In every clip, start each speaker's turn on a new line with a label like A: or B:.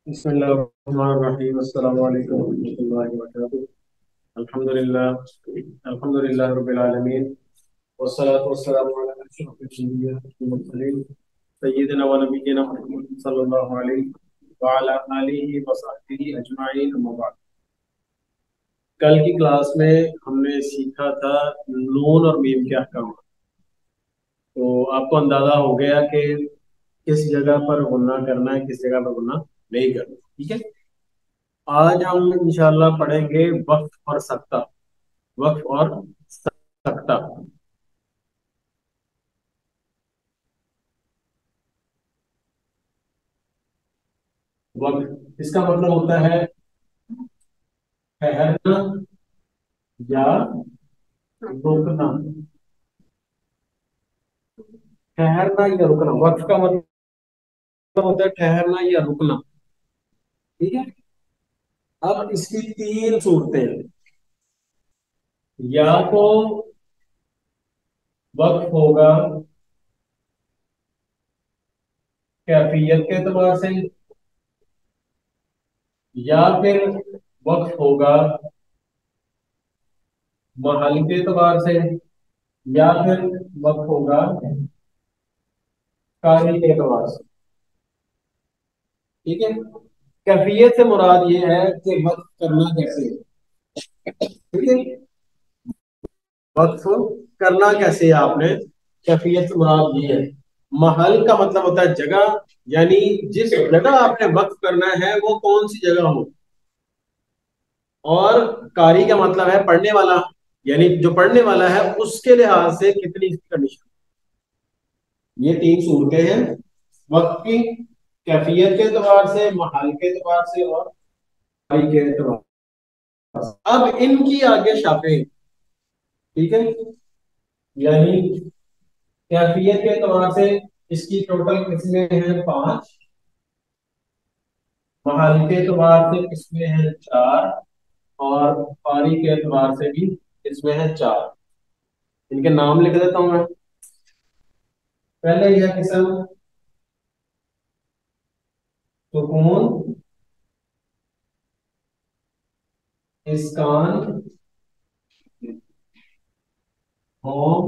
A: बिस्मिल्लाहिर्रहमानिर्रहीम अस्सलामु अलैकुम वरहमतुल्लाहि वबरकातुहू। अल्हम्दुलिल्लाह रब्बिल आलमीन वस्सलातु वस्सलामु अला अशरफिल अंबिया वल मुरसलीन सय्यिदिना व नबिय्यिना मुहम्मद सल्लल्लाहु अलैहि व अला आलिहि व सहबिही अजमाइन अम्मा बाद। कल की क्लास में हमने सीखा था नून और मीम के अहकाम। तो आपको अंदाजा हो गया कि किस जगह पर गुन्ना करना है, किस जगह पर गुन्ना नहीं करना। ठीक है, आज हम इंशाल्लाह पढ़ेंगे वक्फ और सक्ता। वक्फ और सक्ता। वक्फ इसका मतलब होता है ठहरना या रुकना। ठहरना या रुकना, वक्फ का मतलब होता है ठहरना या रुकना। ठीक है, अब इसकी तीन सूरतें हैं। या तो वक्फ होगा कैफियत के एतबार से, या फिर वक्फ होगा महल के एतबार से, या फिर वक्फ होगा कारी के एतबार से। ठीक है, कैफियत से मुराद ये है कि वक्फ करना कैसे है। ठीक है, वक्फ करना कैसे है आपने, कैफियत से मुराद ये है। महल का मतलब होता है जगह, यानी जिस जगह आपने वक्फ करना है वो कौन सी जगह हो। और कारी का मतलब है पढ़ने वाला, यानी जो पढ़ने वाला है उसके लिहाज से कितनी इसकी कंडीशन। ये तीन सूरतें हैं वक्त की, कैफियत के एतबार से, महल के एतबार से और कारी के एतबार से। अब इनकी आगे शाखें। ठीक है, यानी कैफियत के एतबार से इसकी टोटल किस्में हैं पांच, महल के एतबार से किस्में हैं चार, और कारी के एतबार से भी किस्में हैं चार। इनके नाम लिख देता हूं मैं। पहले यह किस्म सुकून, इसकान, होम,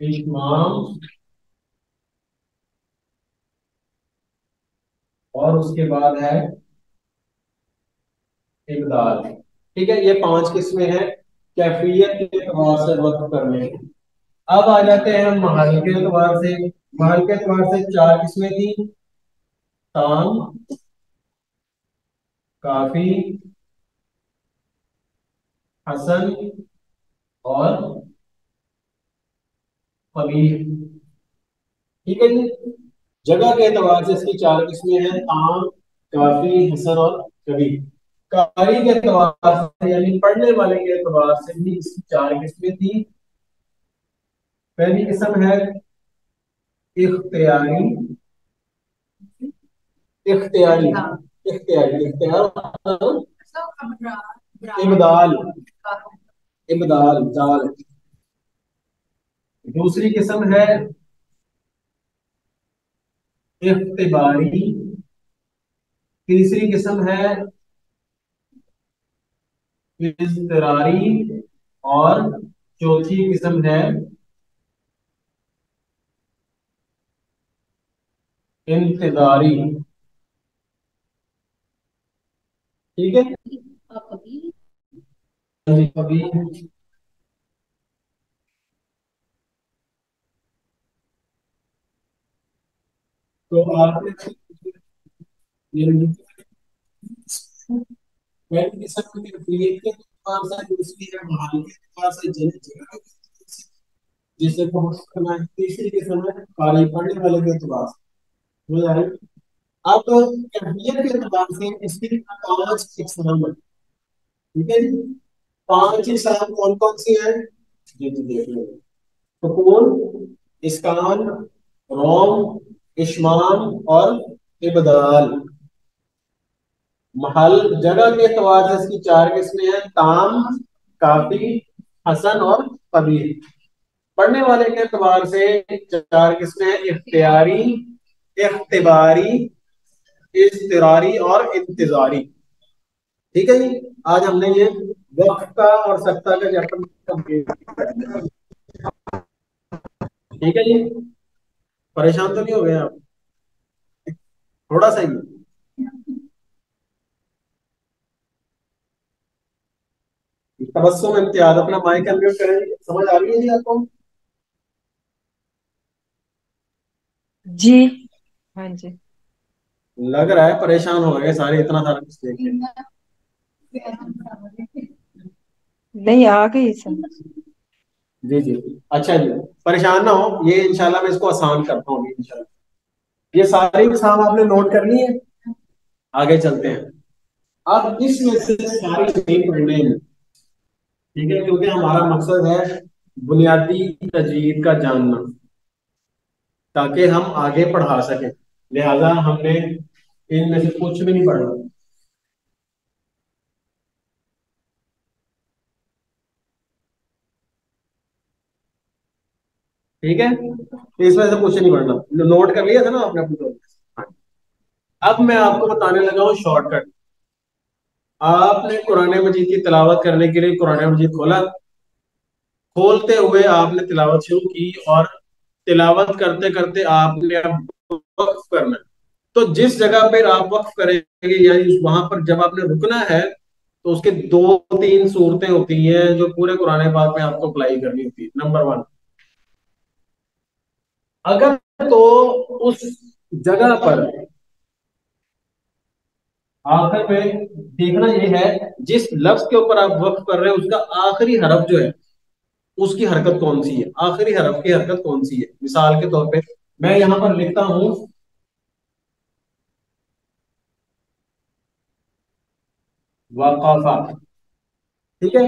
A: इश्माम, और उसके बाद है इबदाल। ठीक है, ये पांच किस्में हैं कैफियत के एतबार से वक्त करने की। अब आ जाते हैं हम महल के एतबार से। महल के एतबार से चार किस्में थी, ताम, काफी, हसन और कबीर। ठीक है जी, जगह के एतबार से इसकी चार किस्में हैं, ताम, काफी, हसन और कबीर। कारी के एतबार से यानी पढ़ने वाले के एतबार से भी इसकी चार किस्में थी। पहली किस्म है इख्तियारी। इख्तियारी, इख्तियारी, इख्तियार, इबदाल, इबदाल जाल। दूसरी किस्म है इख्तिबारी। तीसरी किस्म है इज़्तिरारी। और चौथी किस्म है इंतजारी। ठीक है, अभी तो आपने ये पहली किस्म की affiliate के एतबार से, दूसरी है महाल के एतबार से, जगह के एतबार से, जिसे पहुंच करना है। तीसरी किस्म है कारी पढ़ने वाले के एतबार से। समझ आ रही है? अब कैफियत के एतबार से इसकी पांच इकसाम है। ठीक है जी, पांच इकसाम कौन कौन सी है, जी जी देख लो। सुकून, इसकान, रोम, इशमाम और इबदाल। महल जगह के एतबार से इसकी चार किस्में हैं, ताम, काफी, हसन और कबीर। पढ़ने वाले के एतबार से चार किस्में हैं, इख्तियारी, इख्तिबारी, इज़्तिरारी और इंतजारी। ठीक है जी। आज हमने ये वक्त का और सत्ता का चैप्टर कंप्लीट कर दिया। ठीक है जी। परेशान तो नहीं हो गए आप? थोड़ा सा ही। तबस्सुम इम्तियाज, अपना माइक अनम्यूट करें जी। समझ आ रही है जी आपको?
B: जी। हाँ जी।
A: लग रहा है परेशान हो गए सारे, इतना सारा कुछ देख के।
B: नहीं, आ गई समझ।
A: जी जी। अच्छा जी। परेशान ना हो, ये इंशाल्लाह मैं इसको आसान करता हूँ अभी इंशाल्लाह। ये सारी काम आपने नोट कर ली है। आगे चलते हैं। अब इसमें से सारी नहीं पढ़ने हैं, ठीक है, क्योंकि हमारा मकसद है बुनियादी तजवीद का जानना, ताकि हम आगे पढ़ा सकें। लिहाजा हमने इनमें से कुछ भी नहीं पढ़ना। ठीक है, इसमें से कुछ नहीं पढ़ना। नोट कर लिया था ना आपने अपने तौर पे? हाँ। अब मैं आपको बताने लगा हूँ शॉर्टकट। आपने कुरान मजीद की तिलावत करने के लिए कुरान मजीद खोला, खोलते हुए आपने तिलावत शुरू की, और तिलावत करते करते आपने अब वक्फ करना है। तो जिस जगह पर आप वक्फ करेंगे, यानी वहां पर जब आपने रुकना है, तो उसके दो तीन सूरतें होती हैं जो पूरे कुरान पाक में आपको अप्लाई करनी होती है। नंबर वन, अगर तो उस जगह पर आखिर में देखना यह है, जिस लफ्ज के ऊपर आप वक्फ कर रहे हैं उसका आखिरी हरफ जो है, उसकी हरकत कौन सी है, आखिरी हरफ की हरकत कौन सी है। मिसाल के तौर पे मैं यहां पर लिखता हूं वकाफा। ठीक है,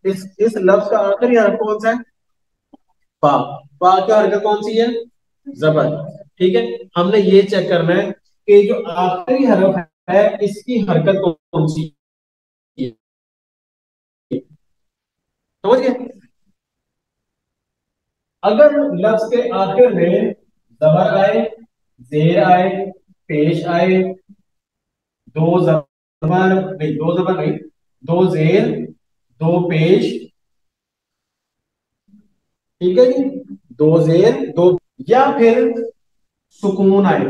A: इस लफ्ज का आखिरी हरफ कौन सा है? पा। पा की हरकत कौन सी है? जबर। ठीक है, हमने ये चेक करना है कि जो आखिरी हरफ है इसकी हरकत कौन सी है। समझ गए? अगर लफ्ज के आखिर में जबर आए, जेर आए, पेश आए, दो जबर नहीं, दो जबर नहीं, दो जेर, दो पेश, ठीक है जी, दो जेर दो, या फिर सुकून आए।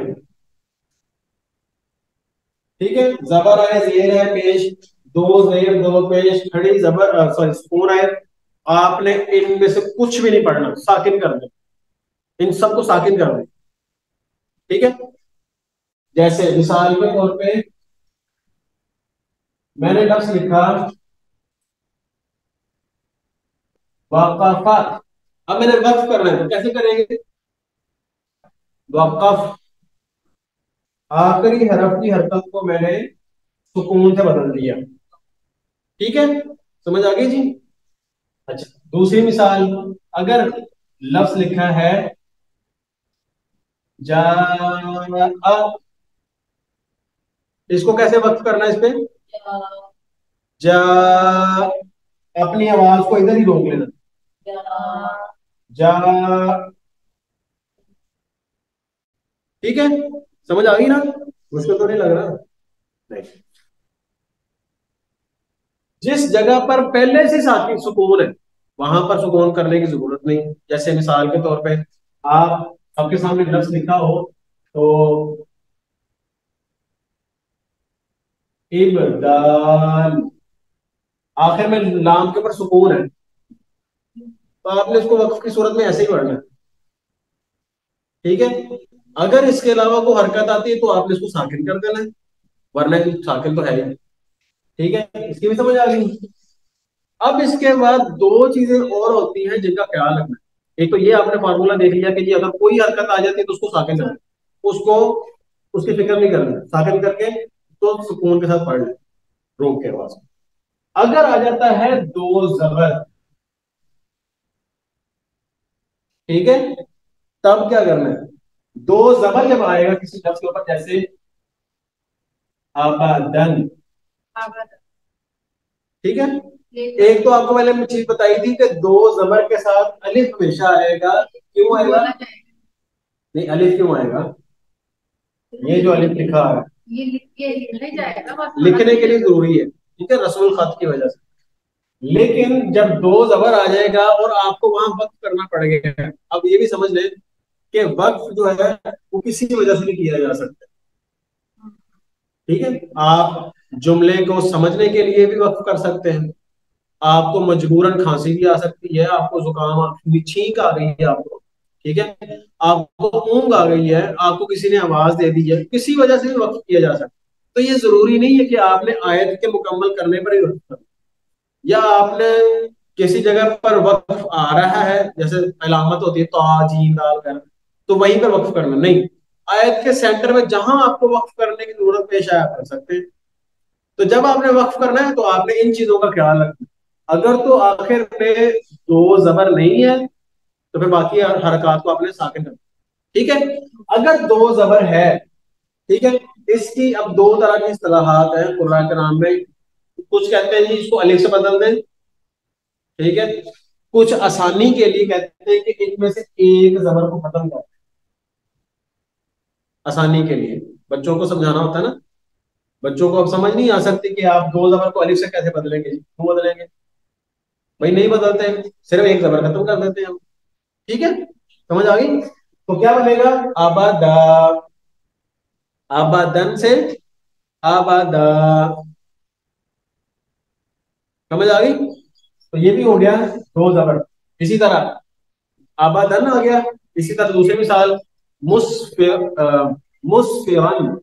A: ठीक है, जबर आए, जेर है, पेश, दो जेर दो पेश, खड़ी जबर, सॉरी सुकून आए, आपने इनमें से कुछ भी नहीं पढ़ना, साकिन कर दे। इन सबको साकिन कर दे। ठीक है, जैसे मिसाल के तौर पे मैंने लफ्ज लिखा वक़फ़। अब मैंने वक्फ करना है तो कैसे करेंगे? वक़फ़, आखिरी हरफ की हरकत को मैंने सुकून से बदल दिया। ठीक है, समझ आ गई जी? अच्छा, दूसरी मिसाल, अगर लफ्ज लिखा है जा, इसको कैसे वक्फ करना है? इस पे जा, अपनी आवाज को इधर ही रोक लेना। जा। ठीक है, समझ आ गई ना? मुश्किल तो नहीं लग रहा? नहीं। जिस जगह पर पहले से साकिन सुकून है, वहां पर सुकून करने की जरूरत नहीं। जैसे मिसाल के तौर पे आप, आपके सामने लफ्ज लिखा हो तो इब्दाल, आखिर में लाम के ऊपर सुकून है, तो आपने इसको वक्फ की सूरत में ऐसे ही पढ़ना है। ठीक है, अगर इसके अलावा कोई हरकत आती है तो आपने इसको साकिन कर देना है, वरना साकिन तो है ही। ठीक है, इसकी भी समझ आ गई? अब इसके बाद दो चीजें और होती हैं जिनका ख्याल रखना है। एक तो ये आपने फार्मूला देख लिया कि जी अगर कोई हरकत आ जाती है तो उसको साकिन करना है, उसको उसकी फिक्र नहीं करना, साकिन करके तो सुकून के साथ पढ़ ले, रोक के आवाज। अगर आ जाता है दो जबर, ठीक है, तब क्या करना है? दो जबर जब आएगा किसी लफ्ज के ऊपर, जैसे अबदन, ठीक है, एक तो आपको मैंने चीज बताई थी कि दो जबर के साथ अलिफ हमेशा आएगा। क्यों आएगा? नहीं, अलिफ क्यों आएगा? ये जो अलिफ लिखा है ये लिखने जाएगा, बस लिखने के लिए जरूरी है, ठीक है, रसूल खत की वजह से। लेकिन जब दो जबर आ जाएगा और आपको वहां वक्फ करना पड़ेगा, अब ये भी समझ लें कि वक्फ जो है वो किसी वजह से भी किया जा सकता है, ठीक है। आप जुमले को समझने के लिए भी वक्फ कर सकते हैं, आपको मजबूरन खांसी भी आ सकती है, आपको जुकाम छींक आ गई है आपको, ठीक है, आपको ऊंघ आ गई है, आपको किसी ने आवाज दे दी है, किसी वजह से भी वक्फ किया जा सकता है। तो ये जरूरी नहीं है कि आपने आयत के मुकम्मल करने पर ही वक्फ करना, या आपने किसी जगह पर वक्फ आ रहा है, जैसे अलामत होती है तो जीम दाल कर, तो वहीं पर वक्फ करना नहीं, आयत के सेंटर में जहां आपको वक्फ करने की जरूरत पेश आया कर सकते हैं। तो जब आपने वक्फ करना है तो आपने इन चीजों का ख्याल रखना, अगर तो आखिर में दो जबर नहीं है तो फिर बाकी हरकत को आपने साकिन करना, ठीक है। अगर दो जबर है, ठीक है, इसकी अब दो तरह की इस्तिलाहात है कुरान के नाम में। कुछ कहते हैं जी इसको अलिफ से बदल दें, ठीक है, कुछ आसानी के लिए कहते हैं कि इनमें से एक जबर को खत्म कर, आसानी के लिए बच्चों को समझाना होता है ना, बच्चों को अब समझ नहीं आ सकती कि आप दो जबर को अलिफ से कैसे बदलेंगे, क्यों बदलेंगे, भाई नहीं बदलते हैं, सिर्फ एक जबर खत्म कर देते हैं हम, ठीक है, समझ आ गई। तो क्या बनेगा, आबादा, आबादन से आबादा, समझ आ गई। तो ये भी हो गया दो जबर। इसी तरह आबादन आ गया, इसी तरह दूसरी मिसाल मुस्फिर, मुस्फिरन,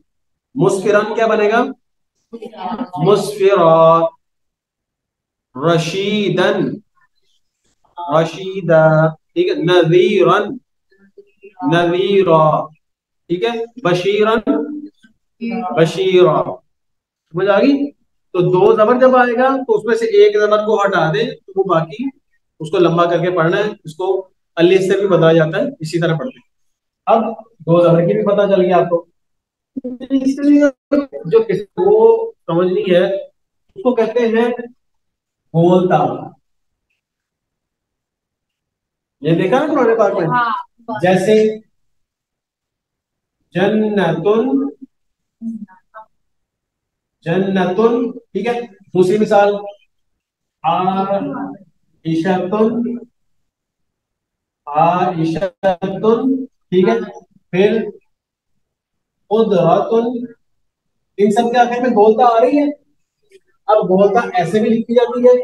A: मुस्फिरन क्या बनेगा, मुस्फिरा, रशीदन, रशीदा, ठीक है, नजीरन, नजीरा, ठीक है, बशीरन, बशीरा, समझ आ गई। तो दो जबर जब आएगा तो उसमें से एक जबर को हटा दे तो वो बाकी उसको लंबा करके पढ़ना है, इसको अलिफ से भी बताया जाता है, इसी तरह पढ़ते हैं। अब दो जबर की भी पता चल गया आपको, इसलिए जो किसी को समझनी है उसको कहते हैं बोलता, ये देखा ना पुराने पाक में, हाँ, जैसे जन्नतुन, जन्नतुन, ठीक है। दूसरी मिसाल आइशतुन, आइशतुन, ठीक है। फिर उदरतुन, इन सब के आखिर में गोलता आ रही है। अब गोलता ऐसे भी लिखी जाती है,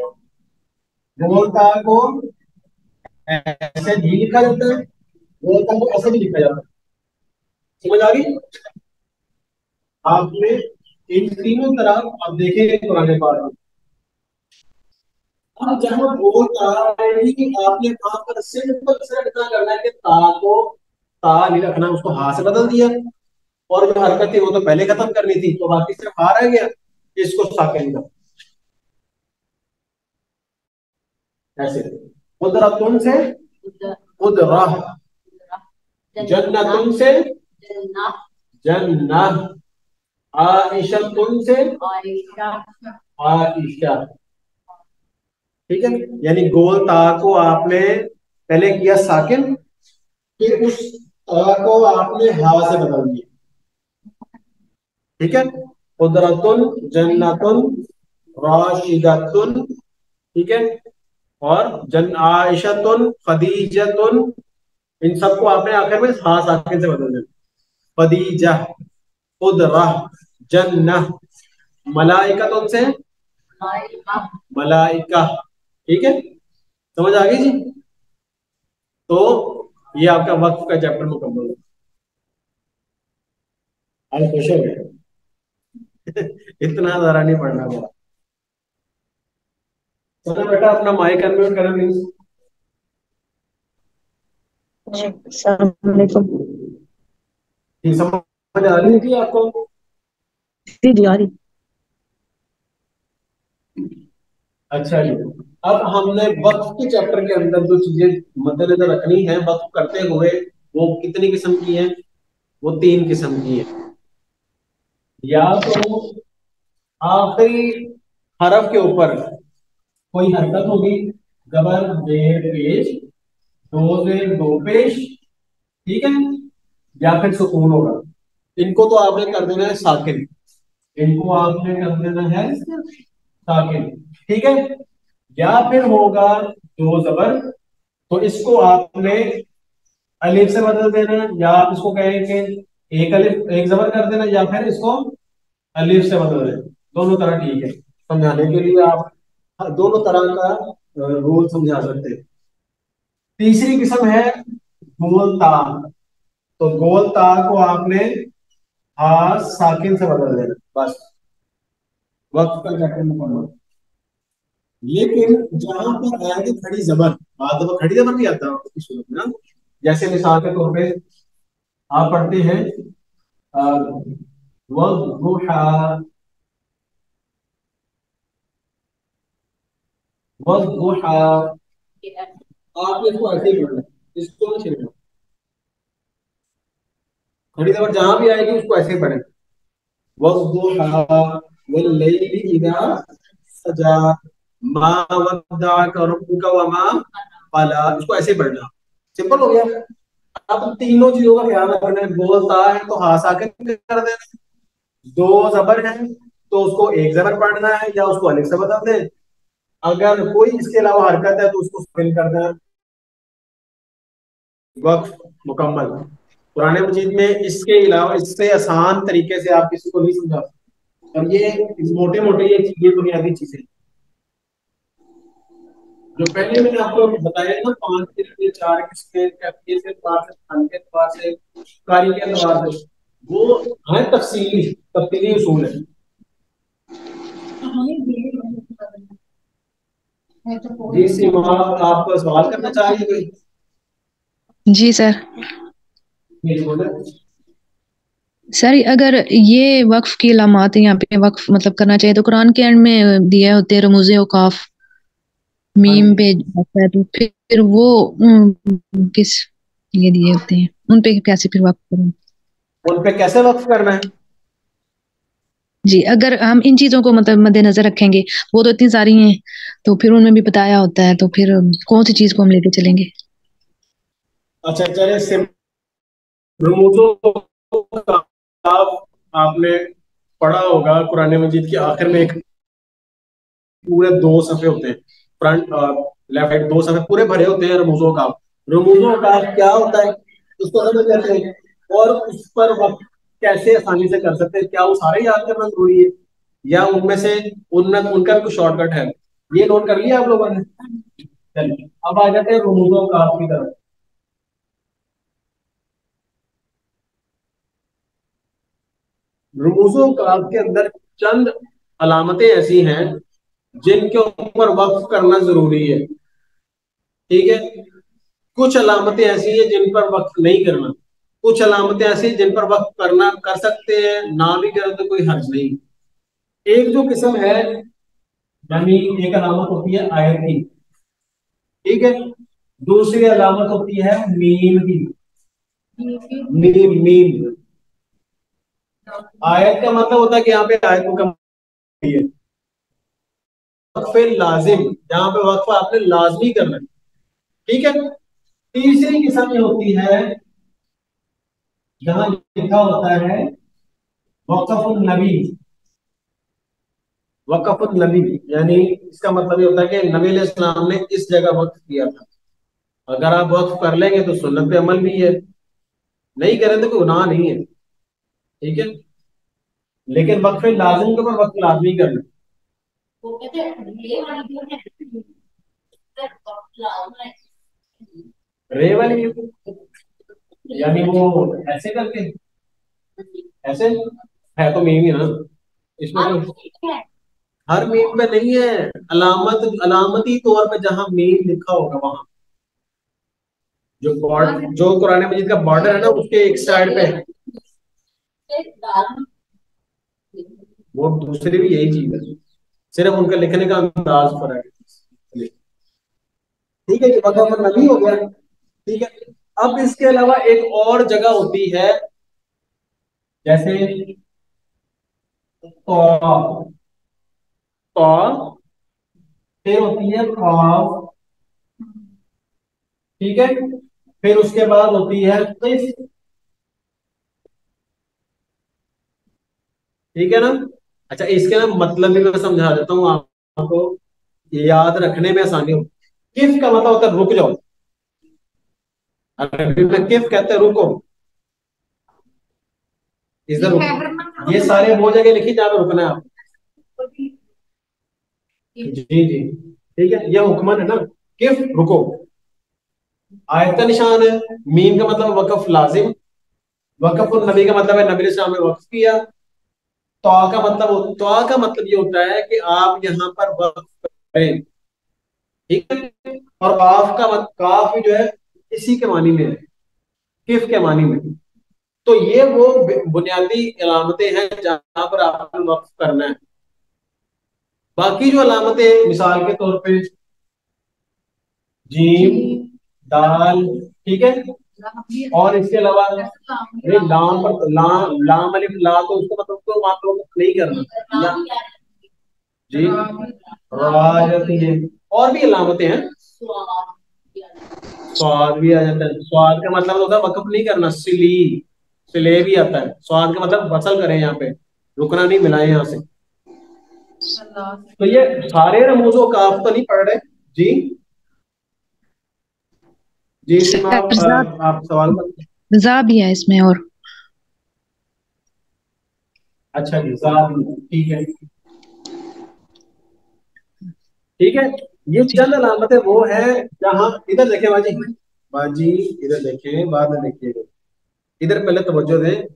A: गोलता को ऐसे भी लिखा जाता है, गोलता को ऐसे भी लिखा जाता है, समझ आ गई आपने। इन तीनों तरफ अब देखेंगे पुराने पाठ में, अब जहां बोल रहा है कि आपने वहां पर सिंपल से इतना करना है कि ता को ता नहीं रखना, उसको हा से बदल दिया, और जो हरकत थी वो तो पहले खत्म करनी थी, तो बाकी सिर्फ हा रह गया, इसको साकिन कर, ऐसे कुदरतुन से कुदरा, जन्नतुन से जन्नह, आइशतुन से आइशा, ठीक है। यानी गोल ता को आपने पहले किया साकिन, फिर उस ता को आपने हा से बदल दिया, ठीक है। कुदरतुन, जन्नतुन, राशिदतुन, ठीक है, और जन आयशतुन, खदीजतुन, इन सबको आपने आखिर में हा साकिन से बदल दिया, खदीजा, कुदरा, जन्नह, मलाइकतुन से मलाइका, ठीक है, समझ आ गई जी। तो ये आपका वक्फ का चैप्टर मुकम्मल है, आज खुश हो गए। इतना ज़रा नहीं पढ़ना पड़ा। चलो बेटा अपना माइक अनम्यूट करें प्लीज।
B: अस्सलाम वालेकुम।
A: ये समझ आ रही थी आपको?
B: जी जी आ रही।
A: अच्छा जी, अब हमने वक्फ के चैप्टर के अंदर जो चीजें मद्देनजर रखनी है वक्फ करते हुए, वो कितनी किस्म की हैं? वो तीन किस्म की है। या तो आखिरी हरफ के ऊपर कोई हरकत होगी, जबर जेर पेश, दो जेर दो पेश, ठीक है, या फिर सुकून होगा, इनको तो आपने कर देना है साकिन, इनको आपने कर देना है साकिन, ठीक है। या फिर होगा दो जबर, तो इसको आपने अलिफ से बदल देना, या आप इसको कहें कि एक अलिफ एक जबर कर देना, या फिर इसको अलिफ से बदल देना। दोनों तरह ठीक है, समझाने के लिए आप दोनों तरह का रूल समझा सकते हैं। तीसरी किस्म है गोल ता। तो गोल ता को आपने हा साकिन से बदल देना, बस वक्त का चक्कर मुकम्मल। लेकिन जहां पर आएगी खड़ी जबर, बात तो खड़ी जबर भी आता है उसकी सूरत में ना। जैसे मिसाल के तौर पे आप पढ़ते हैं वज़्दुहा, वज़्दुहा, आपने इसको ऐसे ही पढ़ना है, इसको नहीं छेड़ना। खड़ी जबर जहां भी आएगी उसको ऐसे ही पढ़े, वज़्दुहा वल्लैलि इज़ा सजा, मा वद्दअका रब्बुका वमा क़ला, इसको ऐसे ही पढ़ना। सिंपल हो गया। अब तीनों चीजों का ख्याल रखना है। बोलता है तो हा साकिन कर देना, दो जबर है तो उसको एक जबर पढ़ना है या उसको अलिफ से बदल दे। अगर कोई इसके अलावा हरकत है तो उसको स्पिन कर देना, वक्फ मुकम्मल। कुरान मजीद में इसके अलावा इससे आसान तरीके से आप किसी को नहीं समझा सकते। और ये मोटे मोटे ये बुनियादी चीजें जो पहले मैंने आपको बताया ना, पांच किस्में, चार किस्में, कैफियत के एतबार से, खान के एतबार से, कारी के एतबार से, वो है तफसीली तफसीली उसूल है। जी सीमा, आप सवाल करना चाह रही है कोई?
B: जी सर।
A: जी बोले।
B: सर अगर ये वक्फ की अलामात यहाँ पे वक्फ मतलब करना चाहिए, तो कुरान के एंड में दिए होते हैं रमूज़े औकाफ,
A: हाँ
B: मीम
A: जी,
B: पे आता है, तो फिर वो किस लिए दिए होते हैं, उन पे कैसे फिर वक्फ करें?
A: उन पे कैसे वक्फ करना है?
B: जी, अगर हम इन चीजों को मतलब मद्देनजर रखेंगे, वो तो इतनी सारी हैं, तो फिर उनमें भी बताया होता है, तो फिर कौन सी चीज को हम लेके चलेंगे?
A: अच्छा चले सिम रमूजों का आपने पढ़ा होगा कुरान मजीद के आखिर में, एक पूरे दो सफे होते हैं, फ्रंट और लेफ्ट साइड दो सफे पूरे भरे होते हैं रमूजों का। रमूजों का क्या होता है उसको समझ लेते हैं, और उस पर वक्त कैसे आसानी से कर सकते हैं। क्या वो सारे याद करना जरूरी है, या उनमें से उनमें उनका भी कुछ शॉर्टकट है? ये नोट कर लिया आप लोगों ने? चलिए अब आ जाते हैं रमूजों का की तरफ। रमूजों का के अंदर चंद अलामतें ऐसी हैं जिनके ऊपर वक्फ करना जरूरी है, ठीक है। कुछ अलामतें ऐसी हैं जिन पर वक्फ नहीं करना, कुछ अलामतें ऐसी हैं जिन पर वक्फ करना कर सकते हैं, ना भी करें तो कोई हर्ज नहीं। एक जो किस्म है, यानी एक अलामत होती है आयत की, ठीक है। दूसरी अलामत होती है मीम की। मीम मीम आयत का मतलब होता है कि यहाँ पे आयत मुकम्मल है। वक्फ लाजिम, जहां पे वक्फ आपने लाजमी करना है, ठीक है। तीसरी किस्म ये होती है जहां लिखा होता है वक़फ़ुन नबी। वक़फ़ुन नबी यानी इसका मतलब ये होता है कि नबी अलैहि सलाम ने इस जगह वक्फ किया था। अगर आप वक्फ कर लेंगे तो सुन्नत पे अमल भी है, नहीं करें तो कोई गुनाह नहीं है, ठीक है। लेकिन वक्फ लाजिम के ऊपर वक्फ लाजमी करना। रे वाली यानी वो ऐसे करके, ऐसे है तो मीम ही ना इसमें तो। हर मीम पे नहीं है, अलामती तौर पे जहां मीम लिखा होगा वहां, जो बॉर्डर, जो कुरान मजीद का बॉर्डर है ना उसके एक साइड पे, वो दूसरी भी यही चीज है, सिर्फ उनका लिखने का अंदाज फर्क है, ठीक है। ये वक़्फ़ नबी हो गया, ठीक है। अब इसके अलावा एक और जगह होती है, जैसे तो, तो फिर होती है खौफ, ठीक है। फिर उसके बाद होती है किस, ठीक है ना। अच्छा, इसके ना मतलब भी मैं समझा देता हूँ आपको, याद रखने में आसानी हो। किफ का मतलब होता है रुक जाओ। अरबी में किफ कहते हैं रुको, इधर रुको। ये सारे वो जगह लिखी जहाँ पे रुकना है आप। जी जी, ठीक है, ये हुक्मन है ना, किफ रुको। आयत का निशान है, मीम का मतलब वकफ लाजिम, वकफ नबी का मतलब है नबी ने सामने वक्फ किया। तौआ का मतलब ये होता है कि आप यहाँ पर वक्फ करें, ठीक है। और काफ भी जो है इसी के मानी में है, किफ के मानी में। तो ये वो बुनियादी अलामतें हैं जहां पर आपको वक्फ करना है। बाकी जो अलामतें हैं, मिसाल के तौर पे जीम, दाल, ठीक है। और इसके अलावा अरे लाम पर लाम लाम अलिफ ला, तो उसको मतलब तो आप लोगों को नहीं करना जी। राजत, ये और भी अलामतें हैं। स्वाद भी आ जाता है, स्वाद का मतलब होता है वक्फ नहीं करना, सिले भी आता है। स्वाद का मतलब वसल करें, यहाँ पे रुकना नहीं, मिलाए यहाँ से। तो ये सारे रमूजो काफ तो नहीं पढ़ रहे जी। जी सीमा,
B: जा,
A: आप सवाल कर।
B: जा भी है इसमें और।
A: अच्छा जी, ठीक है, ठीक है। ये
B: जी
A: चंद अलामतें वो है जहां, इधर देखें बाजी, बाजी इधर देखें, बाद में देखिएगा, इधर पहले तवज्जो दें।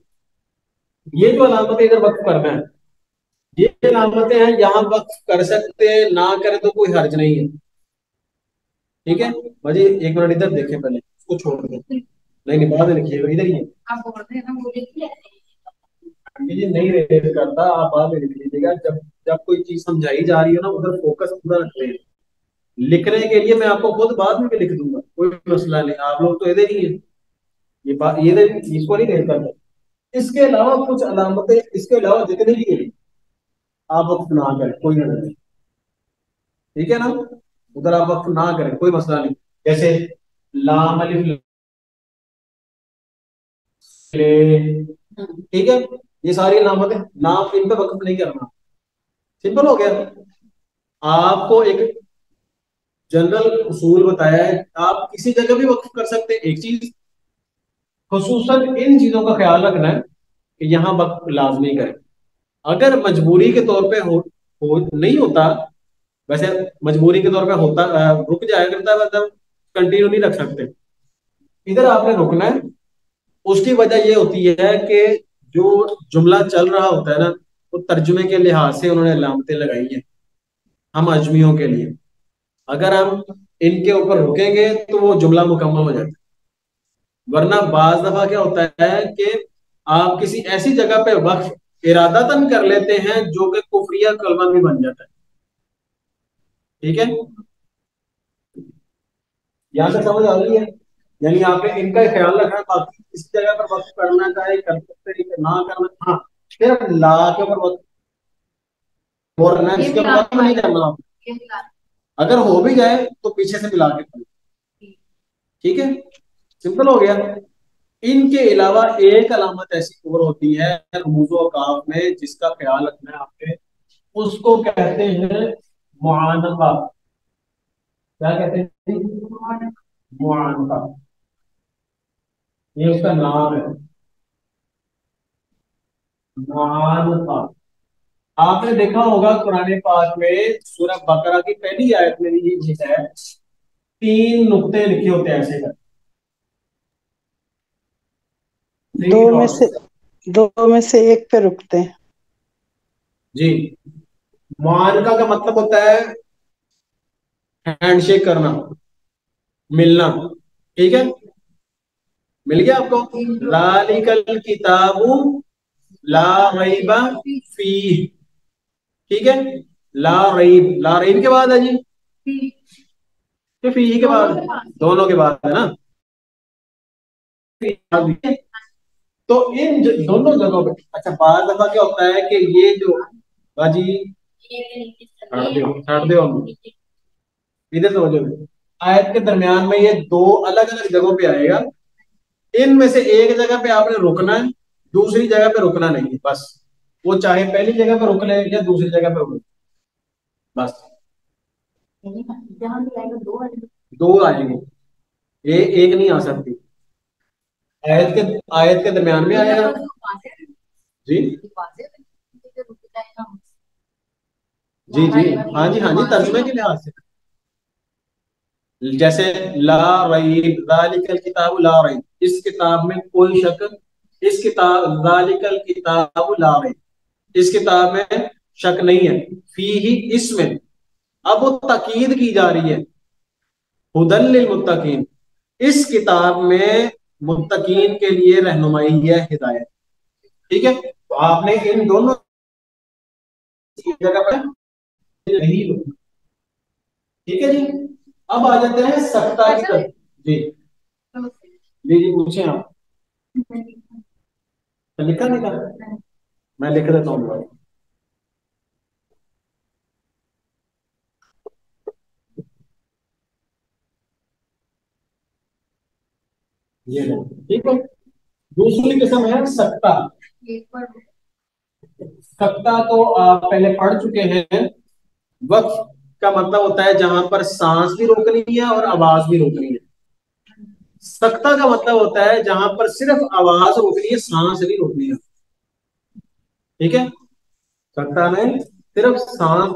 A: ये जो अलामतें इधर वक्त करना है, ये अलामतें हैं यहाँ वक्त कर सकते हैं, ना करें तो कोई हर्ज नहीं है, ठीक है। बाजी एक मिनट इधर देखें, पहले उसको छोड़ दें, नहीं नहीं बाद में लिखिएगा, इधर ही है। ये नहीं रेट करता, आप बाद में लिख लीजिएगा, जब जब कोई चीज समझाई जा रही है ना, उधर फोकस पूरा रखते हैं। लिखने के लिए मैं आपको खुद बाद में भी लिख दूंगा, कोई मसला नहीं, आप लोग तो इधर ही है। ये बात ये इसको नहीं रेट करता। इसके अलावा कुछ अलामतें, इसके अलावा जितने भी हैं, आप वक्त ना करें, कोई नहीं, ठीक है ना। उधर आप वक्त ना करें, कोई मसला नहीं। जैसे लाम अलिफ ले, ठीक है, ये सारी अलामतें, नाम इन पे वक्त नहीं करना, सिंपल हो गया। आपको एक जनरल उसूल बताया है, आप किसी जगह भी वक्फ कर सकते हैं एक चीज, खुसूसन इन चीजों का ख्याल रखना है कि यहाँ वक्फ लाजमी करें। अगर मजबूरी के तौर पे हो नहीं होता, वैसे मजबूरी के तौर पे होता, रुक जाया करता है, मतलब कंटिन्यू नहीं रख सकते, इधर आपने रुकना है। उसकी वजह ये होती है कि जो जुमला चल रहा होता है ना, वो तर्जुमे के लिहाज से उन्होंने अलामतें लगाई हैं हम अजमियों के लिए। अगर हम इनके ऊपर रुकेंगे तो वो जुमला मुकम्मल हो जाता है। वरना बाज दफा क्या होता है कि आप किसी ऐसी जगह पे वक्फ इरादतन कर लेते हैं जो कि कुफरिया कलमा भी बन जाता है, ठीक है। यहाँ से समझ आ रही है। यानी आपने इनका ख्याल रखना है, बाकी इस जगह पर वक्फ करना चाहे कर सकते हैं, ना करना, हाँ सिर्फ ला के ऊपर वक्फ बोलना है, इसके ऊपर वक्फ नहीं करना आपको। अगर हो भी जाए तो पीछे से मिला के पढ़ना, ठीक है, सिंपल हो गया। इनके अलावा एक अलामत ऐसी और होती है रमूज और काफ में, जिसका ख्याल रखना है आपने, उसको कहते हैं मुआनफा। क्या कहते हैं? मुआनफा, ये उसका नाम है, मुआनफा। आपने देखा होगा कुरान पाक में सूरह बकरा की पहली आयत में ये है, तीन नुक्ते लिखे होते हैं ऐसे कर, थ्री
C: दो में
A: डॉट्स।
C: से दो में से एक पे रुकते हैं।
A: जी, मुआनका का मतलब होता है हैंडशेक करना, मिलना, ठीक है। मिल गया आपको, लालिकल किताबु ला रईबा फीह, ठीक है। ला रईब के बाद है जी, कि फीह के बाद, दोनों के बाद है ना। तो इन दोनों जगहों पे, अच्छा बार दफा क्या होता है कि ये जो बाजी छाड़ दो इधर समझो, आयत के दरमियान में ये दो अलग अलग जगहों पे आएगा। इनमें से एक जगह पे आपने रुकना है, दूसरी जगह पे रुकना नहीं है, बस वो चाहे पहली जगह पर रुक ले या दूसरी जगह पर रुक ले, बस दो आएंगे, एक नहीं आ सकती। आयत के दरमियान में आएगा जी जी जी, हाँ जी हाँ जी, तर्जुमे के लिहाज से जैसे ला रईब ज़ालिकल किताबु ला रईब, इस किताब में कोई शक, इस किताब ज़ालिकल किताबु ला रईब, इस किताब में शक नहीं है। फीही, इसमें, अब वो ताकीद की जा रही है, हुदल लिल मुत्तकीन, इस किताब में मुत्तकीन के लिए रहनुमाई है, हिदायत। ठीक है, तो आपने इन दोनों जगह पर नहीं लिखना। ठीक है जी, अब आ जाते हैं सत्ता की तरफ। जी जी जी, पूछे आप। तो लिखा लिखा मैं लिख देता हूँ। ये लो, ठीक है। दूसरी किस्म है सत्ता। सत्ता तो आप पहले पढ़ चुके हैं। वक्फ का मतलब होता है जहां पर सांस भी रोकनी है और आवाज भी रोकनी है। सख्ता का मतलब होता है जहां पर सिर्फ आवाज रोकनी है, सांस नहीं रोकनी है। ठीक है, सख्ता में सिर्फ सांस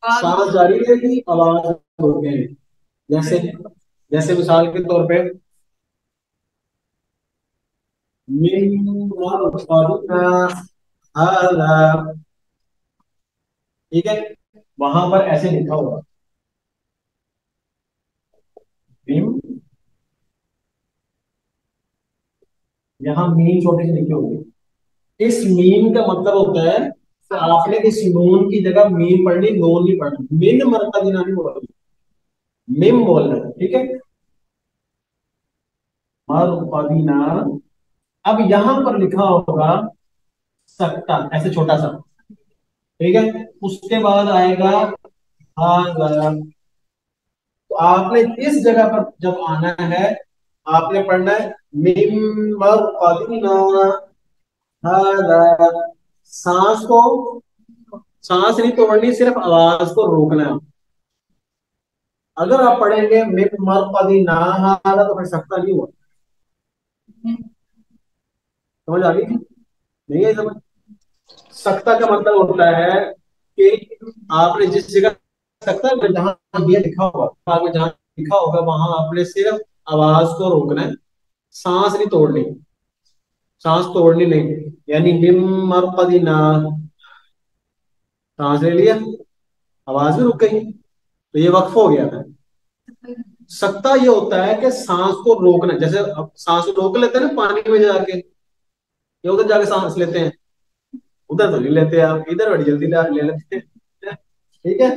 A: सांस जारी रहेगी, आवाज रोकेंगे। जैसे जैसे मिसाल के तौर पे ठीक है, वहां पर ऐसे लिखा होगा मीम, यहाँ मीम छोटे से लिखे होंगे। इस मीम का मतलब होता है तो आपने इस नून की जगह मीम पढ़नी, नून नहीं पढ़नी। मिन मरकदिना नहीं बोलना, मिम बोलना है। ठीक है, मरकदिना। अब यहां पर लिखा होगा सकता, ऐसे छोटा सा। ठीक है, उसके बाद आएगा हाज़ा। तो आपने इस जगह पर जब आना है, आपने पढ़ना है मिम मरकदिना हाज़ा। सांस को, सांस नहीं तोड़नी, सिर्फ आवाज को रोकना है। अगर आप पढ़ेंगे मिम मरकदिना हाज़ा तो फिर सकता नहीं हुआ। समझ आ गई? नहीं है समझ? सख्ता का मतलब होता है कि आपने जिस जगह सख्ता में जहां दिया लिखा होगा, आगे जहां लिखा होगा वहां आपने सिर्फ आवाज को रोकना है, सांस नहीं तोड़नी, सांस तोड़नी नहीं। यानी मिम मरकदिना, सांस ले लिया, आवाज भी रुक गई, तो ये वक्फ हो गया था। सख्ता ये होता है कि सांस को रोकना, जैसे अब सांस रोक लेते हैं ना पानी में जाके, या उधर जाके सांस लेते हैं, उधर तो नहीं लेते आप, इधर बड़ी जल्दी ले लेते हैं। ठीक है,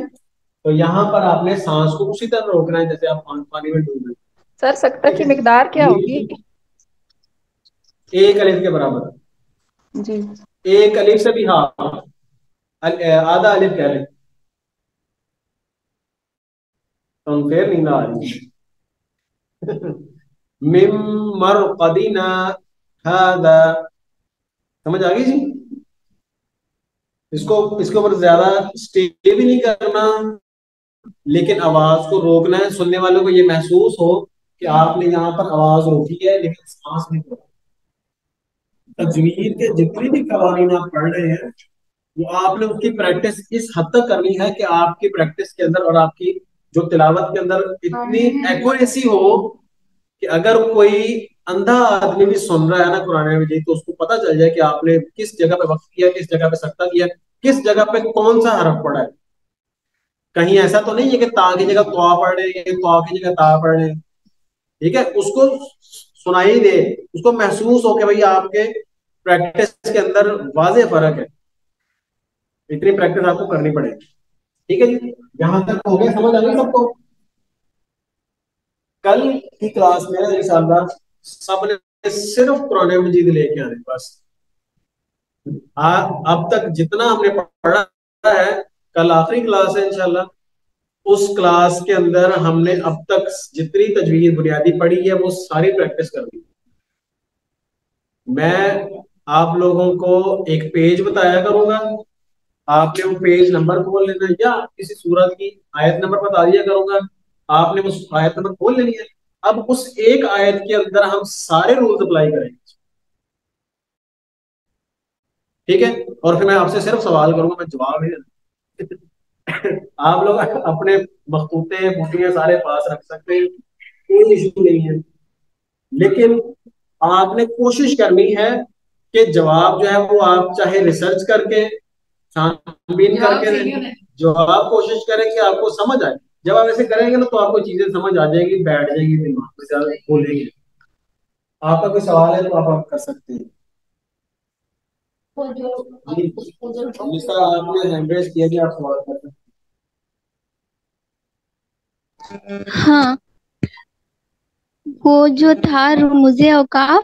A: तो यहाँ पर आपने सांस को उसी तरह रोकना है जैसे आप पानी में डूब रहे हैं।
D: सर सकता
A: ठीक
D: की
A: है,
D: मिकदार क्या होगी?
A: एक अलिफ के बराबर।
D: जी
A: एक अलिफ से भी, हाँ, आधा अलिफ कह लें तो फिर नींद आ रही है। मिम मरकदिना हादा, समझ आ गई जी? इसको इसके ऊपर ज्यादा स्टे भी नहीं करना, लेकिन आवाज को रोकना है, सुनने वालों को ये महसूस हो कि आपने यहाँ पर आवाज रोकी है लेकिन सांस नहीं रोकी। तजवीद के जितने भी कवानीन आप पढ़ रहे हैं वो आपने उसकी प्रैक्टिस इस हद तक करनी है कि आपकी प्रैक्टिस के अंदर और आपकी जो तिलावत के अंदर इतनी एक्यूरेसी हो कि अगर कोई अंधा आदमी भी सुन रहा है ना कुरान मजीद, तो उसको पता चल जाए कि आपने किस जगह पे वक्फ किया, किस जगह पे सख्ता किया, किस जगह पे कौन सा हरफ पढ़ा है। कहीं ऐसा तो नहीं है कि ता की जगह तो पढ़ रहे हैं, तो की जगह ता पढ़ रहे हैं। ठीक है, उसको सुनाई दे, उसको महसूस हो कि भाई आपके प्रैक्टिस के अंदर वाजे फर्क है। इतनी प्रैक्टिस आपको करनी पड़ेगी। ठीक है जी, यहां तक हो गया, समझ आ गई सबको? कल की क्लास में इंशाअल्लाह सबने सिर्फ कुरान मजीद लेके आने बस। अब तक जितना हमने पढ़ा है, कल आखिरी क्लास है इंशाल्लाह, उस क्लास के अंदर हमने अब तक जितनी तजवीज बुनियादी पढ़ी है वो सारी प्रैक्टिस कर दी। मैं आप लोगों को एक पेज बताया करूंगा, आपने वो पेज नंबर खोल लेना है, या किसी सूरत की आयत नंबर बता दिया करूंगा, आपने उस आयत नंबर खोल लेनी है। अब उस एक आयत के अंदर हम सारे रूल्स अप्लाई करेंगे, ठीक है। और फिर मैं आपसे सिर्फ सवाल करूंगा, मैं जवाब नहीं देना। आप लोग अपने मखतूते बूटियां सारे पास रख सकते हैं, कोई इशू नहीं है, लेकिन आपने कोशिश करनी है कि जवाब जो है वो आप चाहे रिसर्च करके छानबीन करके दें, जवाब कोशिश करें कि आपको समझ आए। जब आप ऐसे करेंगे ना तो आपको चीजें समझ आ जाएगी, बैठ जाएगी दिमाग में, ज्यादा खोलेंगे। आपका कोई सवाल है तो आप कर सकते हैं। जी जिसका आपने हैंड रेज किया कि आप सवाल कर सकते
E: हाँ, वो जो था मुझे औकाफ,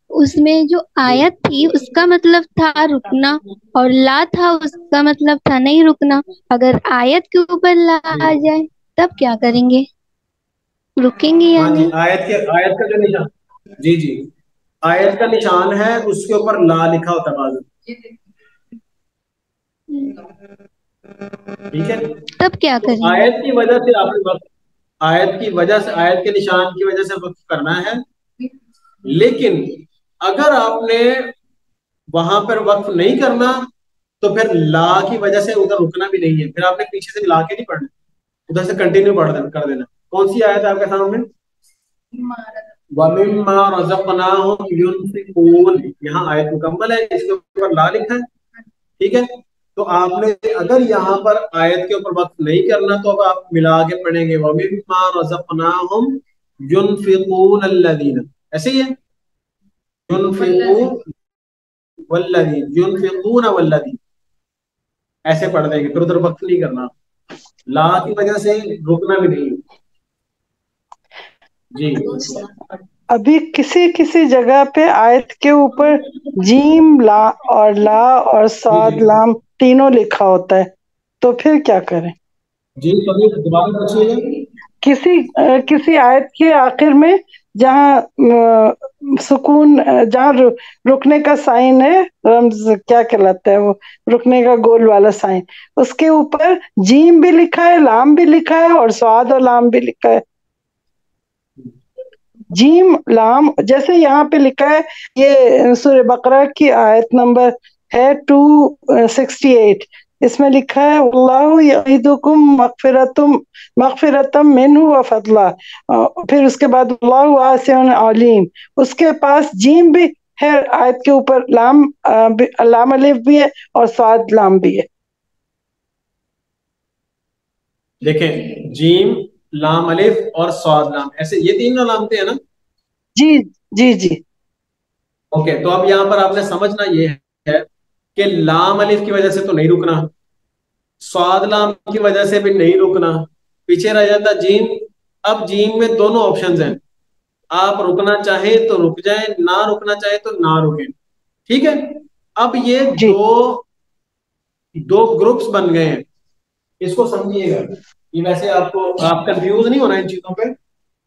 E: उसमें जो आयत थी उसका मतलब था रुकना, और ला था उसका मतलब था नहीं रुकना। अगर आयत के ऊपर ला आ
A: हैं।
E: जाए तब क्या करेंगे, रुकेंगे या
A: हाँ जी,
E: नहीं?
A: आयत का जो निशान, जी जी, आयत का निशान है उसके ऊपर ला लिखा होता है बाजू, ठीक है।
E: तब क्या
A: तो
E: करेंगे?
A: आयत की वजह से आपने वक्त, आयत की वजह से, आयत के निशान की वजह से वक्त करना है, लेकिन अगर आपने वहां पर वक्त नहीं करना तो फिर ला की वजह से उधर रुकना भी नहीं है, फिर आपने पीछे से ला के नहीं पढ़ना, उधर से कंटिन्यू पढ़ देना, कर देना। कौन सी आयत है आपके सामने? वमिम्मा रज़क़नाहुम युनफिकून, यहाँ आयत मुकम्मल है, इसके ऊपर ला लिखा है, ठीक है। तो आपने अगर यहाँ पर आयत के ऊपर वक्त नहीं करना तो अब आप मिला के पढ़ेंगे, वमिम्मा रज़क़नाहुम युनफिकून अल्लज़ीना, ऐसे ही है, युनफिकून वल्लज़ीन, युनफिकून वल्लज़ीन, ऐसे पढ़ देंगे, फिर उधर वक्त नहीं करना, ला की वजह से रुकना भी नहीं। जी
C: अभी किसी किसी जगह पे आयत के ऊपर जीम ला और
A: जी
C: साद
A: जी
C: लाम तीनों लिखा होता है, तो फिर क्या करें?
A: जी, कभी दोबारा पूछिएगा।
C: किसी आयत के आखिर में जहाँ सुकून, जहाँ रुकने का साइन है, रम्ज क्या कहलाता है वो, रुकने का गोल वाला साइन, उसके ऊपर जीम भी लिखा है, लाम भी लिखा है, और स्वाद और लाम भी लिखा है। जीम लाम जैसे यहाँ पे लिखा है, ये सूरह बकरा की आयत नंबर है 268, इसमें लिखा है अल्लाहु यईदुकुम मगफिरतम मिन्हु व फदला, फिर उसके बाद अल्लाहु वासिउन अलीम, उसके पास जीम भी है आयत के ऊपर, लाम अलिफ भी है और साद लाम भी है।
A: देखें, जीम लाम अलिफ और स्वाद लाम, ऐसे ये तीन अलामतें हैं ना।
C: जी जी जी
A: ओके, तो अब यहाँ पर आपने समझना ये है कि लाम अलिफ की वजह से तो नहीं रुकना, स्वाद लाम की वजह से भी नहीं रुकना, पीछे रह जाता जीम। अब जीम में दोनों ऑप्शंस हैं, आप रुकना चाहे तो रुक जाए, ना रुकना चाहे तो ना रुके, ठीक है। अब ये
C: जी
A: दो दो ग्रुप्स बन गए हैं, इसको समझिएगा। ये वैसे आपको, आप कंफ्यूज नहीं होना इन चीजों पे,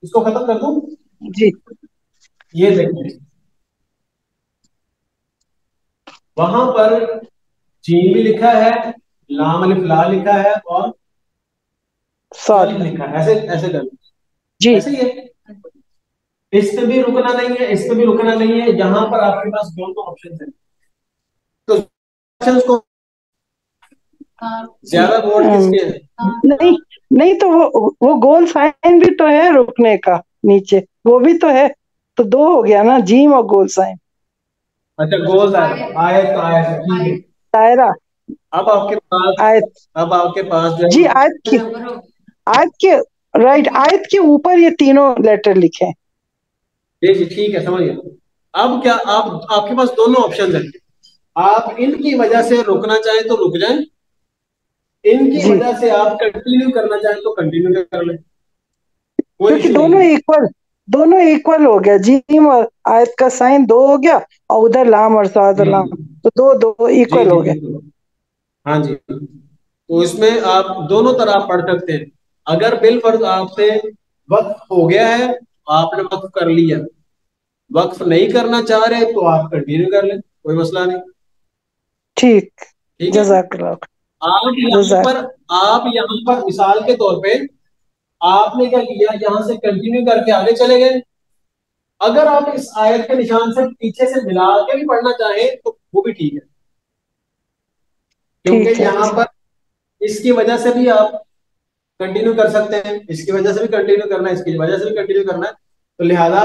A: इसको खत्म कर दूं।
C: जी
A: ये देखिए, वहां पर जीम भी लिखा है, लाम अलिफ ला लिखा है, और
C: साद
A: सॉलिड लिखा है, ऐसे ऐसे कर,
C: जी
A: ऐसे ही है। इस पे भी रुकना नहीं है, इस पे भी रुकना नहीं है, यहाँ पर आपके पास दोनों ऑप्शन है, तो ऑप्शंस को ज्यादा वोट किसके हैं?
C: नहीं नहीं, तो वो गोल साइन भी तो है रुकने का नीचे, वो भी तो है, तो दो हो गया ना, जीम और गोल साइन,
A: अच्छा, गोल आयत, आयत ठीक है।
C: दायरा
A: अब आपके पास,
C: आयत।
A: अब आपके पास जो
C: जी
A: है,
C: आयत के राइट, आयत के ऊपर ये तीनों लेटर लिखे हैं।
A: जी जी ठीक है, समझ गया। अब क्या, आप आपके पास दोनों ऑप्शन हैं, आप इनकी वजह से रुकना चाहें तो रुक जाएं, इनकी
C: जी,
A: वजह से आप कंटिन्यू करना चाहें तो कंटिन्यू कर लें, कोई
C: क्योंकि
A: इशू नहीं
C: दोनों
A: है।
C: इक्वल, दोनों इक्वल हो गया, जीम और आयत का साइन दो हो गया, और उधर लाम और साद और
A: जी
C: लाम, तो दो दो
A: जी
C: इक्वल
A: जी
C: हो गए।
A: बिल्कुल, हाँ जी। तो इसमें आप दोनों तरह आप पढ़ सकते हैं। अगर बिल फर्ज आपसे वक्फ हो गया है, आपने वक्फ कर लिया, वक्फ नहीं करना चाह रहे तो आप कंटिन्यू कर लें, कोई मसला नहीं।
C: ठीक,
A: ठीक है,
C: जज़ाकल्लाह। जज़ाक
A: आप यहाँ पर मिसाल के तौर पे आपने क्या किया, यहाँ से कंटिन्यू करके आगे चले गए। अगर आप इस आयत के निशान से पीछे से मिला के भी पढ़ना चाहें तो वो भी ठीक है, क्योंकि
C: ठीक है।
A: यहाँ पर इसकी वजह से भी आप कंटिन्यू कर सकते हैं, इसकी वजह से भी कंटिन्यू करना है, इसकी वजह से भी कंटिन्यू करना है, तो लिहाजा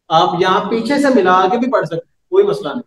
A: आप यहाँ पीछे से मिला के भी पढ़ सकते हैं, कोई मसला नहीं।